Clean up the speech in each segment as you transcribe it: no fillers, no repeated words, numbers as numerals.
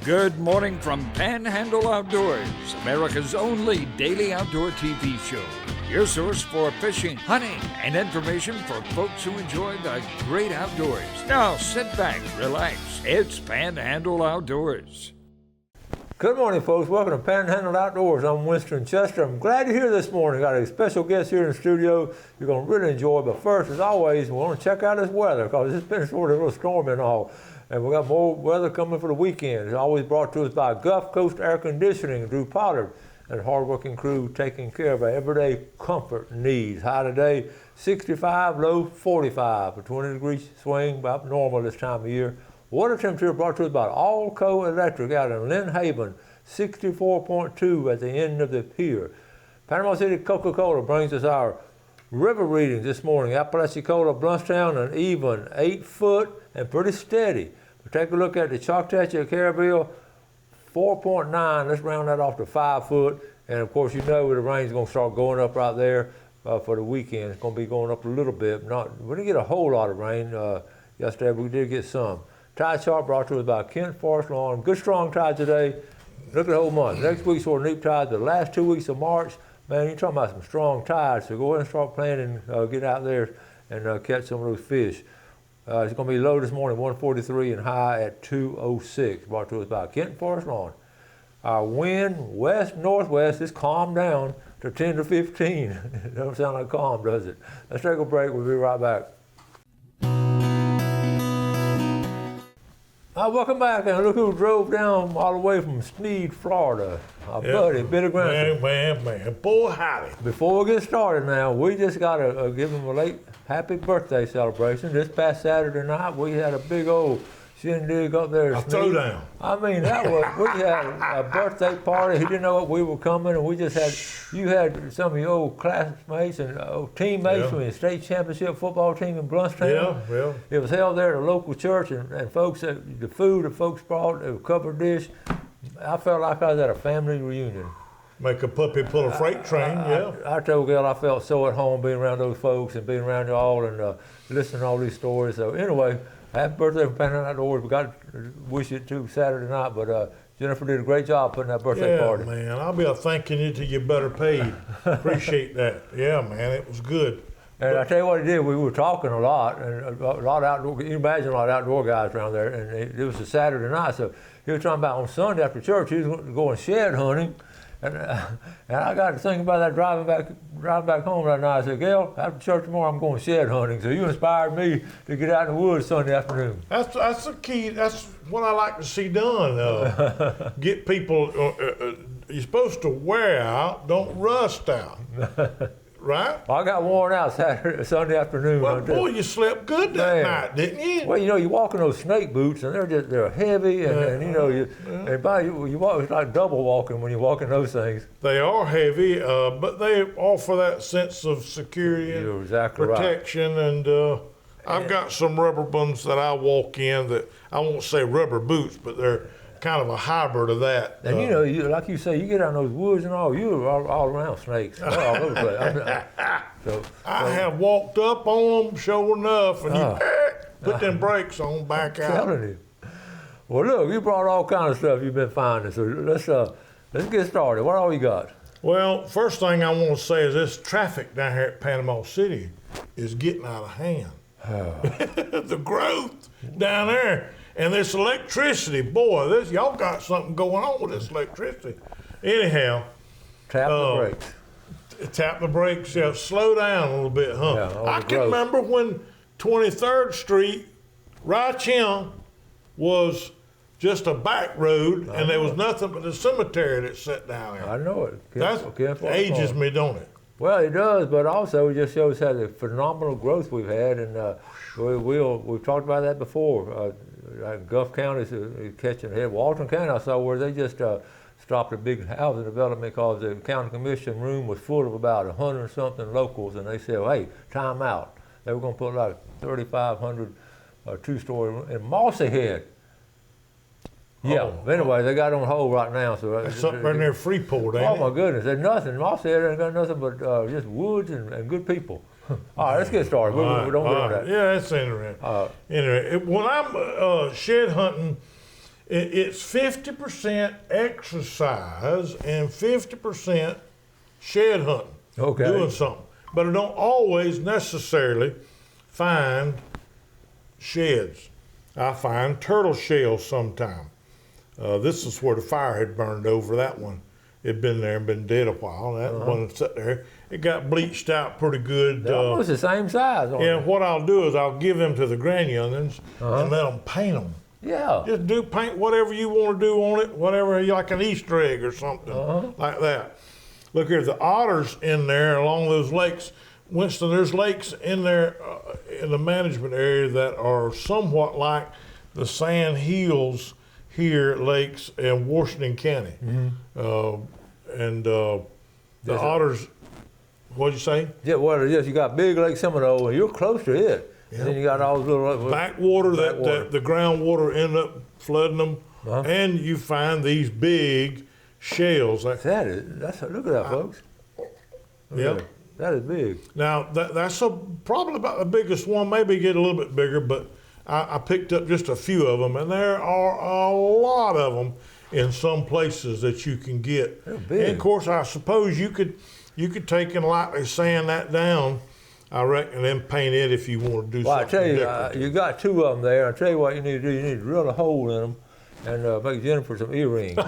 Good morning from Panhandle Outdoors, America's only daily outdoor TV show. Your source for fishing, hunting, and information for folks who enjoy the great outdoors. Now sit back, relax. It's Panhandle Outdoors. Good morning, folks. Welcome to Panhandle Outdoors. I'm Winston Chester. I'm glad you're here this morning. Got a special guest here in the studio you're going to really enjoy. But first, as always, we want to check out this weather because it's been sort of a little stormy and all. And we got more weather coming for the weekend. It's always brought to us by Gulf Coast Air Conditioning, Drew Pollard, and a hardworking crew taking care of our everyday comfort needs. High today, 65, low 45. A 20-degree swing, about normal this time of year. Water temperature brought to us by Allco Electric out in Lynn Haven, 64.2 at the end of the pier. Panama City Coca-Cola brings us our river readings this morning. Apalachicola, Bluntstown, an even 8 foot and pretty steady. We take a look at the Choctaw Caribbean, 4.9. Let's round that off to 5 foot. And of course, you know the rain's going to start going up right there for the weekend. It's going to be going up a little bit. We didn't get a whole lot of rain yesterday, but we did get some. Tide chart brought to us by Kent Forest Lawn. Good strong tide today. Look at the whole month. Next week's sort of neap tide. The last 2 weeks of March, man, you're talking about some strong tides. So go ahead and start planning, get out there and catch some of those fish. It's going to be low this morning, 143, and high at 206. Brought to us by Kent Forest Lawn. Our wind, west-northwest, is calmed down to 10 to 15. It doesn't sound like calm, does it? Let's take a break. We'll be right back. Welcome back, and look who drove down all the way from Sneed, Florida. Our buddy, Billy Grantham. Man, boy, howdy. Before we get started now, we just got to give him a late happy birthday celebration. This past Saturday night, we had a big old shindig up there. A throwdown. I mean, we had a birthday party. He didn't know what we were coming, and we just you had some of your old classmates and teammates from the state championship football team in Bluntstown. Yeah. It was held there at a local church, and folks, the food that folks brought, a covered dish, I felt like I was at a family reunion. Make a puppy pull a freight train, I told Gail I felt so at home being around those folks and being around y'all and listening to all these stories. So anyway, happy birthday from Panhandle Outdoors. We got to wish it to Saturday night, but Jennifer did a great job putting that birthday party. Yeah, man, I'll be thanking you till you're better paid. Appreciate that. Yeah, man, it was good. And I tell you what he did, we were talking a lot, and a lot of outdoor, you imagine a lot of outdoor guys around there, and it was a Saturday night, so he was talking about on Sunday after church, he was going shed hunting, and I got to thinking about that driving back home that night. I said, Gail, after church tomorrow, I'm going shed hunting, so you inspired me to get out in the woods Sunday afternoon. That's the key, that's what I like to see done. Get people, you're supposed to wear out, don't rust out. Right? Well, I got worn out Sunday afternoon. Well, boy, you slept good that night, didn't you? Well, you walk in those snake boots, and they're heavy, and you walk, it's like double walking when you walk in those things. They are heavy, but they offer that sense of security and exactly protection. Right. And I've got some rubber ones that I walk in that I won't say rubber boots, but they're kind of a hybrid of that. And you like you say, you get out in those woods and all, you're all around snakes. They're all over the place. I have walked up on them, sure enough, and you put them brakes on, back out. I'm telling you. Well, look, you brought all kinds of stuff you've been finding, so let's get started. What all you got? Well, first thing I want to say is this traffic down here at Panama City is getting out of hand. The growth down there. And this electricity, boy, y'all got something going on with this electricity. Anyhow. Tap the brakes. Tap the brakes, yeah. Slow down a little bit, huh? Yeah, I can remember when 23rd Street, right here, was just a back road, and there was nothing but the cemetery that sat down there. I know it. That ages me, don't it? Well, it does, but also it just shows how the phenomenal growth we've had, and we've talked about that before. Gulf County is catching ahead. Walton County, I saw where they just stopped a big housing development because the county commission room was full of about 100-something locals, and they said, hey, time out. They were going to put like 3,500 two-story in Mossy Head. Yeah. Anyway, they got on hold right now. So that's something right near Freeport, ain't it? Oh my goodness, there's nothing. Mossy Head ain't got nothing but just woods and good people. All right, let's get started. We don't get on that. Yeah, that's interesting. When I'm shed hunting It's 50% exercise and 50% shed hunting. Okay. Doing something. But I don't always necessarily find sheds. I find turtle shells sometime. This is where the fire had burned over. That one had been there and been dead a while. That one sat there. It got bleached out pretty good. They're almost the same size. Yeah, what I'll do is I'll give them to the grandyoungins and let them paint them. Yeah. Just paint whatever you want to do on it, whatever, like an Easter egg or something like that. Look here, the otters in there along those lakes. Winston, there's lakes in there in the management area that are somewhat like the Sand Hills here lakes in Washington County. The otters, what'd you say? Yeah, well, yes, you got Big Lake Seminole, and you're close to it. Yep. And then you got all those little backwater that the groundwater end up flooding them, and you find these big shells. Look at that, folks. Yep. That is big. Now, that's probably about the biggest one, maybe get a little bit bigger, but I picked up just a few of them, and there are a lot of them in some places that you can get. They're big. And of course, I suppose you could take and lightly sand that down, I reckon, and then paint it if you want to do Well, something I tell you, different. you got two of them there. I tell you what you need to do. You need to drill a hole in them and make Jennifer some earrings.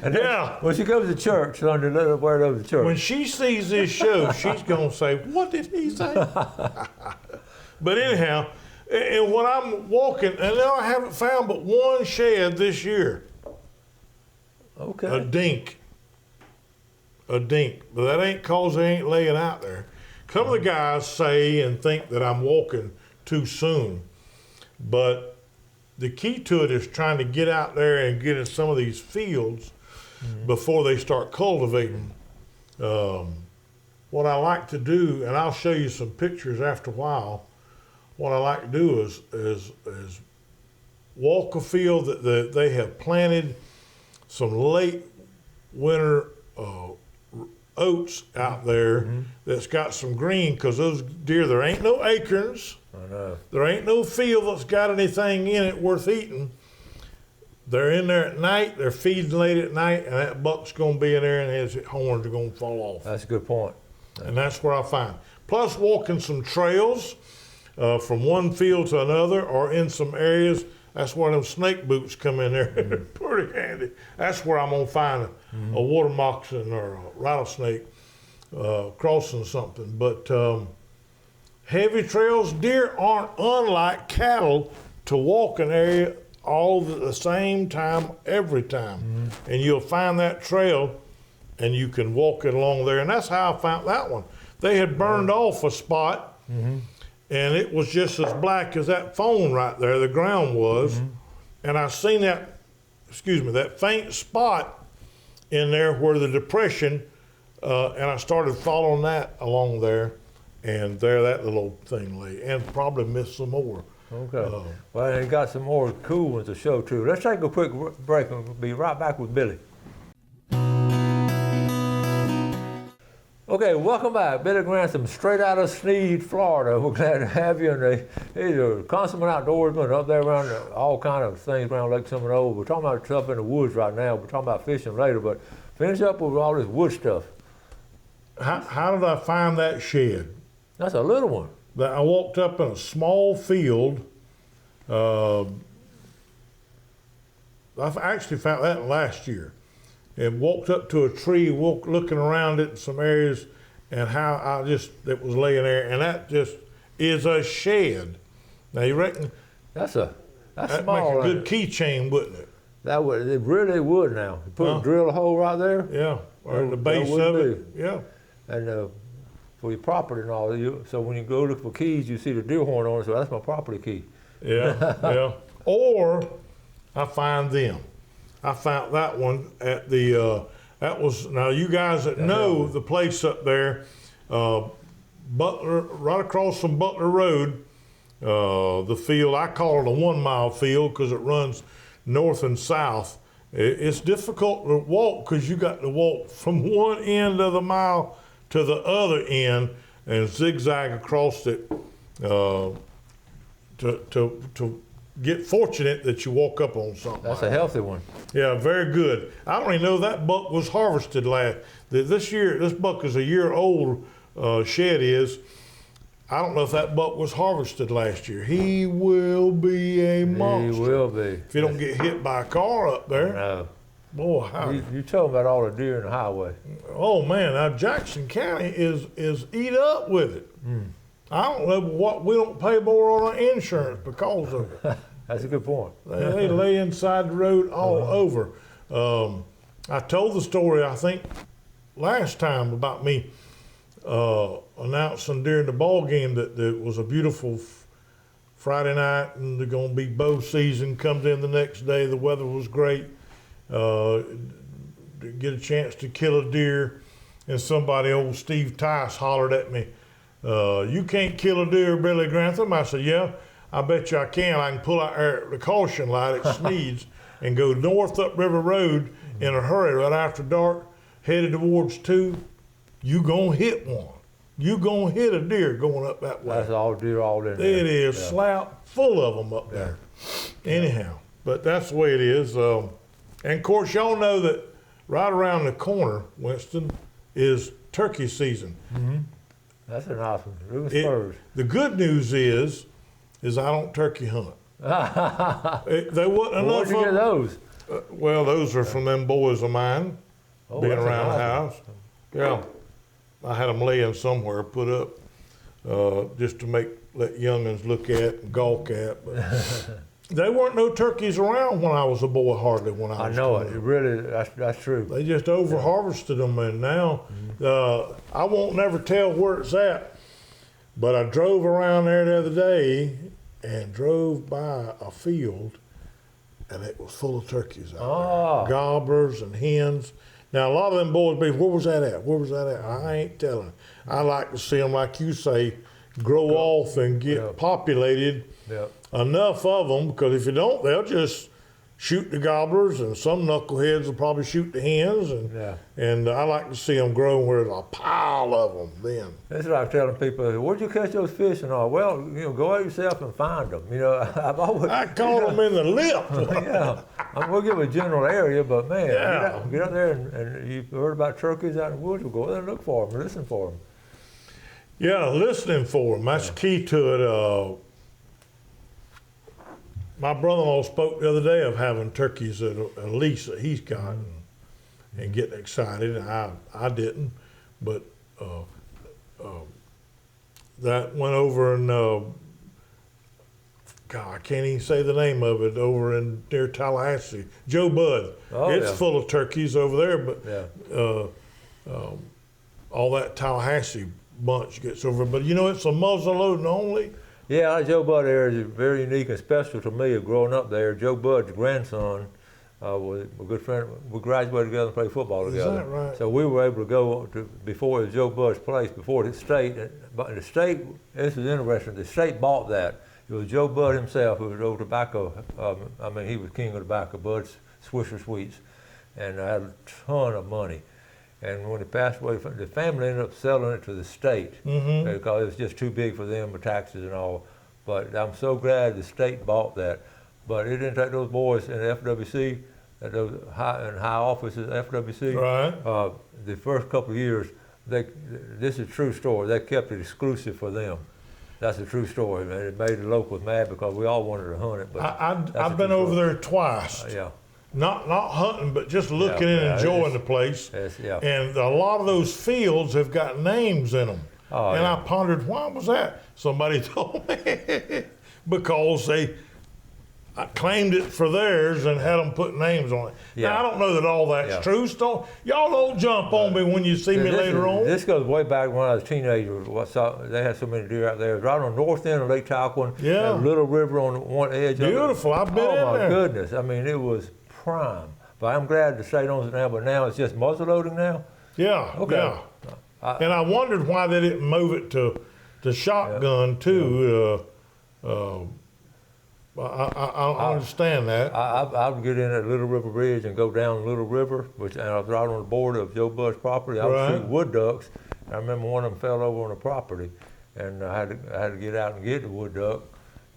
Yeah. When she goes to church, let her wear those to church. When she sees this show, she's going to say, what did he say? But anyhow, and when I'm walking, and now I haven't found but one shed this year. Okay. A dink. But that ain't cause they ain't laying out there. Some of the guys say and think that I'm walking too soon. But the key to it is trying to get out there and get in some of these fields before they start cultivating. What I like to do, and I'll show you some pictures after a while, what I like to do is walk a field that they have planted some late winter oats out there that's got some green, because those deer, there ain't no acorns. I know. There ain't no field that's got anything in it worth eating. They're in there at night, they're feeding late at night, and that buck's gonna be in there and his horns are gonna fall off. That's a good point. And that's where I find. Plus walking some trails from one field to another, or in some areas, that's where them snake boots come in there. Pretty handy. That's where I'm gonna find a water moccasin or a rattlesnake crossing something. But heavy trails, deer aren't unlike cattle to walk an area all at the same time every time. And you'll find that trail and you can walk it along there. And that's how I found that one. They had burned off a spot and it was just as black as that phone right there, the ground was. And I seen that faint spot in there where the depression, and I started following that along there, and there that little thing lay, and probably missed some more. Okay. Well, they got some more cool ones to show too. Let's take a quick break and we'll be right back with Billy. Okay, welcome back. Billy Grantham, straight out of Sneed, Florida. We're glad to have you. And he's a consummate outdoorsman up there around all kind of things around Lake Seminole. We're talking about stuff in the woods right now. We're talking about fishing later, but finish up with all this wood stuff. How did I find that shed? That's a little one. I walked up in a small field. I've actually found that last year. And walked up to a tree, looking around it in some areas, and it was laying there, and that just is a shed. Now you reckon That's that'd small. make a good keychain, wouldn't it? It really would now. You drill a hole right there. Yeah, or in the base of it. Yeah. And for your property and all, so when you go look for keys, you see the deer horn on it, so that's my property key. Yeah, yeah. Or I find them. I found that one at the, now you guys that know the place up there, Butler, right across from Butler Road, the field, I call it a 1 mile field because it runs north and south. It's difficult to walk because you got to walk from one end of the mile to the other end and zigzag across it to get fortunate that you walk up on something. That's like a healthy one. Yeah, very good. I don't even know that buck was harvested this year. This buck is a year old, Shed is. I don't know if that buck was harvested last year. He will be a monster. He will be. If you don't get hit by a car up there. No. Boy, how. You told me about all the deer in the highway. Oh, man. Now, Jackson County is eat up with it. I don't know what we don't pay more on our insurance because of it. That's a good point. They lay inside the road all over. I told the story, I think, last time about me announcing during the ball game that it was a beautiful Friday night and they're going to be bow season. Comes in the next day, the weather was great. Get a chance to kill a deer, and somebody, old Steve Tice, hollered at me, "You can't kill a deer, Billy Grantham." I said, "Yeah, I bet you I can. I can pull out the caution light at Sneed's and go north up River Road in a hurry right after dark, headed towards 2. You gonna hit one. You gonna hit a deer going up that way." That's all deer all in there. It is slap full of them up there. Anyhow, but that's the way it is. And of course, y'all know that right around the corner, Winston, is turkey season. That's a nice one. Ruben Spurs. The good news is I don't turkey hunt. There wasn't enough. Where'd you get those? Well, those are from them boys of mine, being that's around the nice house. Yeah, I had them laying somewhere, put up, just to let young'uns look at and gawk at. But there weren't no turkeys around when I was a boy, hardly when I was. I know it. It really, that's true. They just over harvested them, and now I won't never tell where it's at. But I drove around there the other day and drove by a field, and it was full of turkeys out there. Gobblers and hens. Now, a lot of them boys be, where was that at? Where was that at? I ain't telling. I like to see them, like you say, grow off and get populated. Enough of them, because if you don't, they'll just shoot the gobblers, and some knuckleheads will probably shoot the hens. And I like to see them grow where there's a pile of them then. That's what I'm telling people. Where'd you catch those fish and all? Well, go out yourself and find them. I've always. I caught them in the lip. We'll give a general area, but man, get out there and you've heard about turkeys out in the woods. We'll go there and look for them, listen for them. Yeah, listening for them. That's key to it. My brother-in-law spoke the other day of having turkeys at a lease that he's got and getting excited. I didn't, but that went over in, God, I can't even say the name of it, over in near Tallahassee. Joe Bud. It's full of turkeys over there, but all that Tallahassee bunch gets over. But it's a muzzleloading only. Yeah, Joe Bud area is very unique and special to me growing up there. Joe Bud's grandson was a good friend. We graduated together and played football together. Is that right? So we were able to go to, before it was Joe Bud's place, before the state. But the state, this is interesting, the state bought that. It was Joe Bud himself who was old tobacco. He was king of tobacco, Bud's Swisher Sweets, and had a ton of money. And when he passed away, the family ended up selling it to the state because it was just too big for them with taxes and all. But I'm so glad the state bought that. But it didn't take those boys in the FWC, those high offices at FWC. Right. The first couple of years, this is a true story. They kept it exclusive for them. That's a true story, man. It made the locals mad because we all wanted to hunt it. But I've been over there twice. Not hunting, but just looking and enjoying the place. And a lot of those fields have got names in them. I pondered, why was that? Somebody told me because they claimed it for theirs and had them put names on it. Now, I don't know that all that's true. So y'all don't jump on me when you see me later on. This goes way back when I was a teenager. They had so many deer out there. It was right on the north end of Lake Talquin. Yeah. And Little River on one edge. Beautiful. I've been in there. Oh, my goodness. I mean, it was prime. But I'm glad the state owns it now, but now it's just muzzleloading now? Yeah. Okay. Yeah. And I wondered why they didn't move it to shotgun too. I understand that. I would get in at Little River Bridge and go down Little River, and I was right on the border of Joe Bud's property. I would shoot wood ducks. I remember one of them fell over on the property, and I had to get out and get the wood duck.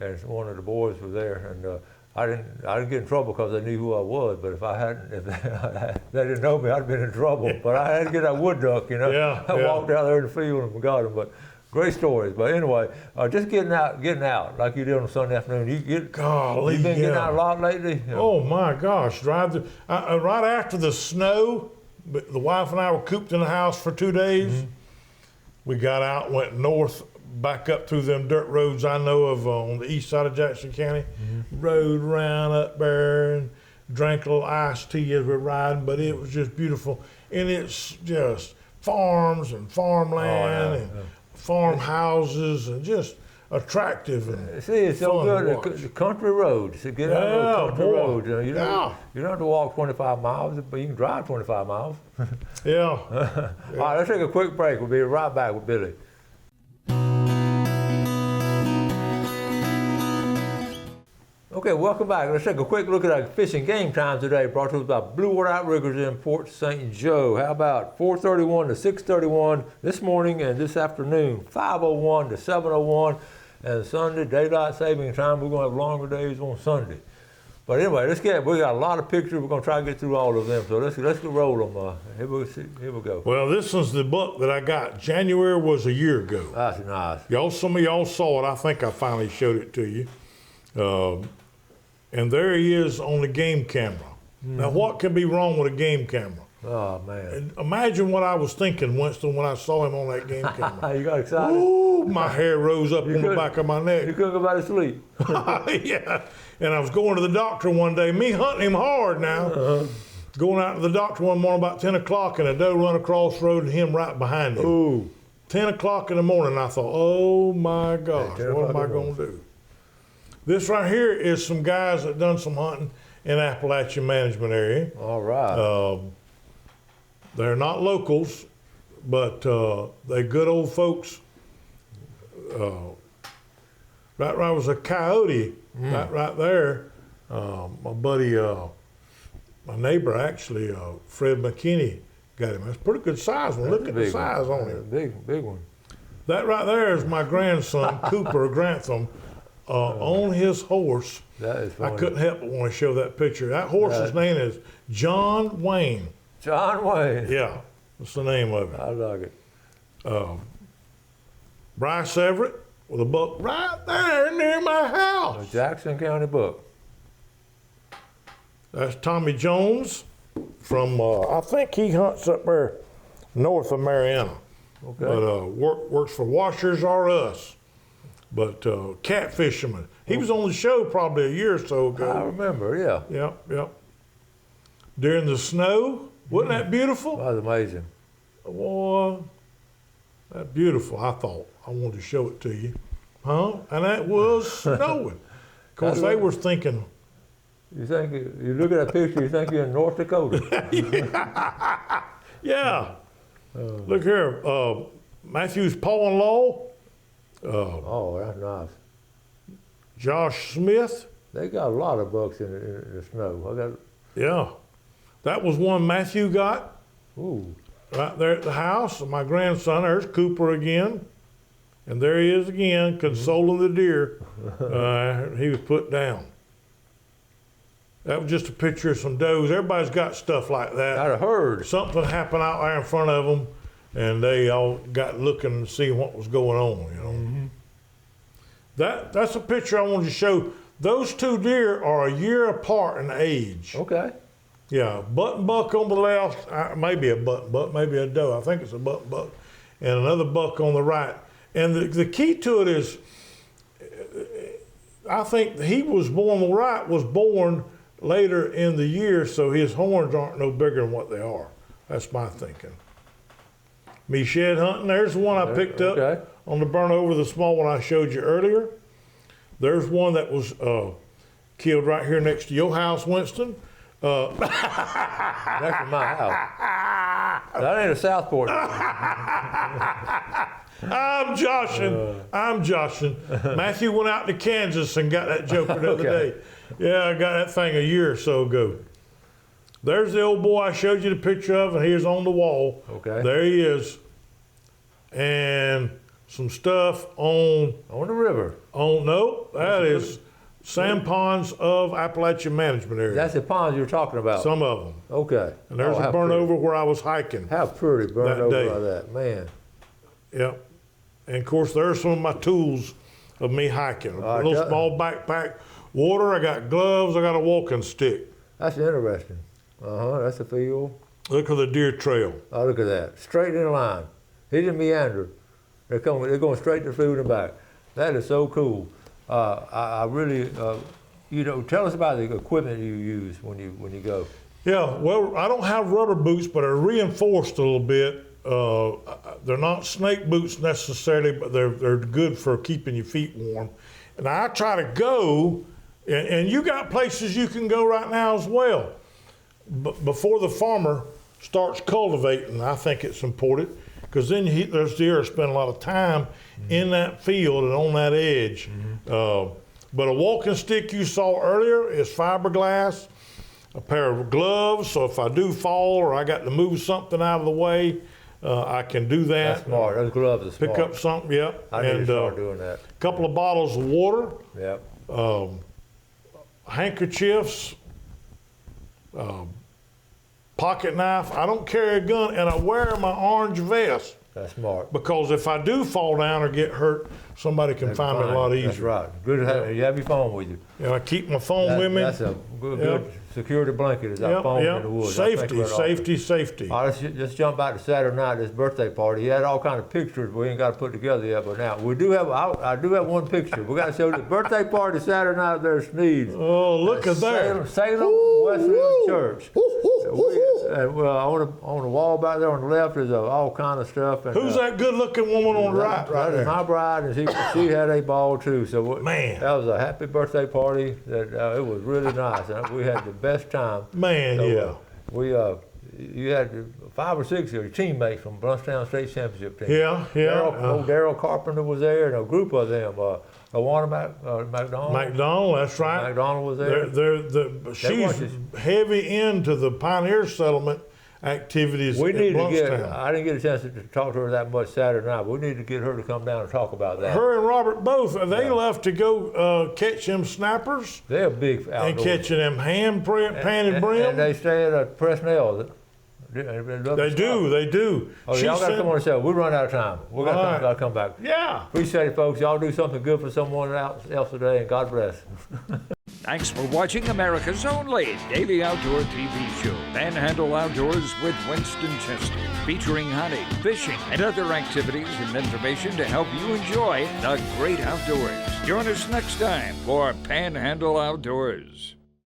and one of the boys was there, and I didn't get in trouble because they knew who I was. But if they didn't know me, I'd have been in trouble. But I had to get that wood duck, you know. Yeah, I walked out there in the field and got them. But great stories. But anyway, just getting out like you did on Sunday afternoon. You've been getting out a lot lately. Oh my gosh! Right after the snow, the wife and I were cooped in the house for 2 days. Mm-hmm. We got out, went north, back up through them dirt roads I know of on the east side of Jackson County. Mm-hmm. Rode around up there and drank a little iced tea as we're riding, but it was just beautiful. And it's just farms and farmland and farmhouses and just attractive. And see, it's so good. The country roads. To get out of the country roads. You don't have to walk 25 miles, but you can drive 25 miles. Yeah. All right, let's take a quick break. We'll be right back with Billy. Okay, welcome back. Let's take a quick look at our fishing game time today, brought to us by Blue Water Outriggers in Port St. Joe. How about 4:31 to 6:31 this morning and this afternoon, 5:01 to 7:01, and Sunday, daylight saving time. We're going to have longer days on Sunday. But anyway, we got a lot of pictures. We're going to try to get through all of them. So let's roll them. Here we go. Well, this one's the buck that I got. January was a year ago. That's nice. Some of y'all saw it. I think I finally showed it to you. And there he is on the game camera. Mm-hmm. Now, what can be wrong with a game camera? Oh, man. And imagine what I was thinking, Winston, when I saw him on that game camera. You got excited? Ooh, my hair rose up on the back of my neck. You couldn't go back to sleep. Yeah. And I was going to the doctor one day, me hunting him hard now. Uh-huh. Going out to the doctor one morning about 10 o'clock, and a doe run across the road and him right behind him. Ooh. 10 o'clock in the morning, I thought, oh, my gosh, what am I going to do? This right here is some guys that done some hunting in Appalachian Management Area. All right. They're not locals, but they're good old folks. Right was a coyote right there. My buddy, my neighbor actually, Fred McKinney, got him. That's a pretty good size one. Look at the size on him. Big one. That right there is my grandson, Cooper Grantham. On his horse. That is funny. I couldn't help but want to show that picture. That horse's name is John Wayne. John Wayne. Yeah, that's the name of it. I like it. Bryce Everett with a buck right there near my house. A Jackson County buck. That's Tommy Jones from, I think he hunts up there north of Mariana. Okay. But works for Washers R Us. But cat fisherman. He was on the show probably a year or so ago. I remember, yeah. Yep. During the snow. Wasn't that beautiful? That was amazing. Boy, that's beautiful, I thought. I wanted to show it to you. Huh? And that was snowing. Of course, they were thinking. You look at that picture, you think you're in North Dakota. Yeah. Look here, Matthew's Paw-in-Law. Oh, that's nice. Josh Smith. They got a lot of bucks in the snow. Yeah. That was one Matthew got. Ooh. Right there at the house. My grandson, there's Cooper again. And there he is again, consoling the deer he was put down. That was just a picture of some does. Everybody's got stuff like that. I'd have heard. Something happened out there in front of them, and they all got looking to see what was going on, you know. Mm-hmm. That's a picture I wanted to show. Those two deer are a year apart in age. Okay. Yeah, button buck on the left, maybe a button buck, maybe a doe. I think it's a button buck, and another buck on the right. And the key to it is, I think he was born, the right was born later in the year, so his horns aren't no bigger than what they are. That's my thinking. Me shed hunting, there's the one I picked up on the burn over, the small one I showed you earlier. There's one that was killed right here next to your house, Winston. Next to my house. That ain't a Southport. I'm joshing. Matthew went out to Kansas and got that joker the other day. Yeah, I got that thing a year or so ago. There's the old boy I showed you the picture of, and he's on the wall. Okay. There he is. And some stuff on the river. no, that is sand ponds of Appalachian Management Area. That's the ponds you're talking about. Some of them. Okay. And there's how a burn pretty. over where I was hiking. How pretty burn that over day. like that, man. Yep. And of course, there's some of my tools of me hiking. A little small backpack, water. I got gloves. I got a walking stick. That's interesting. That's a field. Look at the deer trail. Oh, look at that. Straight in line. He didn't meander. They're going straight to food and back. That is so cool. I really, tell us about the equipment you use when you go. Yeah, well, I don't have rubber boots, but they're reinforced a little bit. They're not snake boots necessarily, but they're good for keeping your feet warm. And I try to go, and you got places you can go right now as well. But before the farmer starts cultivating, I think it's important, because then those deer spend a lot of time in that field and on that edge. But a walking stick you saw earlier is fiberglass, a pair of gloves, so if I do fall or I got to move something out of the way, I can do that. That's smart. Those gloves are smart. Pick up something, yep. I need to start doing that. A couple of bottles of water. Yep. Handkerchiefs, pocket knife. I don't carry a gun, and I wear my orange vest. That's smart. Because if I do fall down or get hurt, somebody can find me a lot easier. That's right. Good to have, you have your phone with you. And I keep my phone with me. That's a good security blanket is our phone in the woods. Safety. All right, let's just jump back to Saturday night, this birthday party. He had all kind of pictures we ain't got to put together yet, but now we do have, I do have one picture. We got to show the birthday party Saturday night there at Sneed's. Oh, look at there. Salem Wesleyan Church. Well, on the wall back there on the left is all kind of stuff. And, who's that good-looking woman on the right there? My bride, and she had a ball too. So man, that was a happy birthday party. That it was really nice, and we had the best time. Man, so, you had 5 or 6 of your teammates from Bluntstown State Championship team. Yeah. Daryl Carpenter was there, and a group of them. Awana McDonald. McDonald, that's right. McDonald was there. She's heavy into the Pioneer Settlement activities. We need to get. Bluntstown. I didn't get a chance to talk to her that much Saturday night. But we need to get her to come down and talk about that. Her and Robert both. They left to go catch them snappers. They're big outdoors. And catching them panted brim. And they stay at Presnell. They do. Oh, y'all got to come on the show. We run out of time. We got to come back. Yeah. Appreciate it, folks. Y'all do something good for someone else today, and God bless. Thanks for watching America's only daily outdoor TV show, Panhandle Outdoors with Winston Chester, featuring hunting, fishing, and other activities and information to help you enjoy the great outdoors. Join us next time for Panhandle Outdoors.